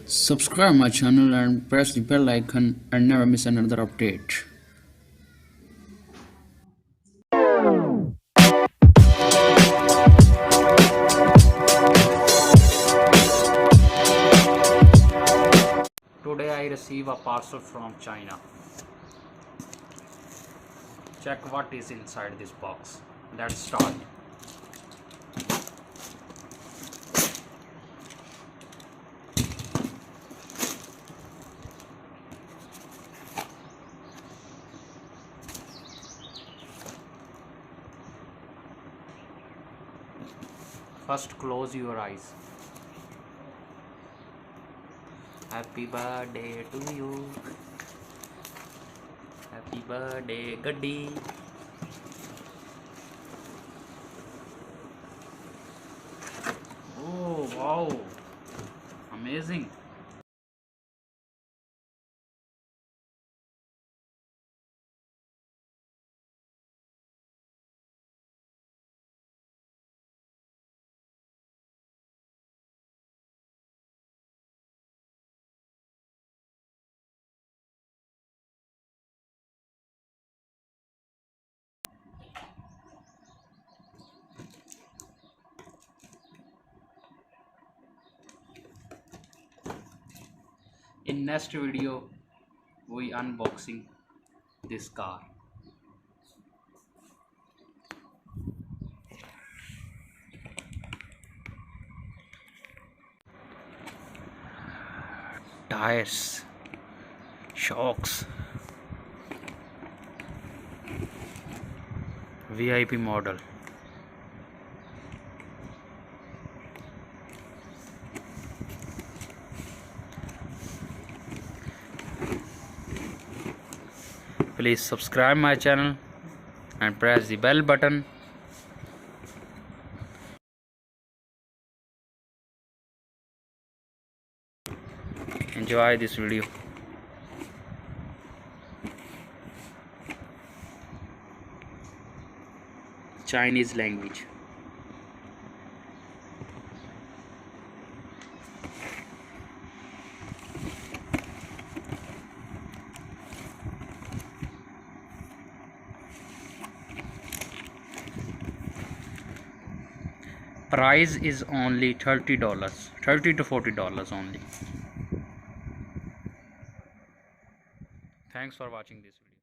Subscribe my channel and press the bell icon and never miss another update. Today I receive a parcel from China. Check what is inside this box. Let's start. First close your eyes. Happy birthday to you. Happy birthday, Gaddi. Oh wow, amazing. In next video we unboxing this car. Tires, shocks, VIP model. Please subscribe my channel and press the bell button. Enjoy this video. Chinese language. Price is only $30, $30 to $40 only. Thanks for watching this video.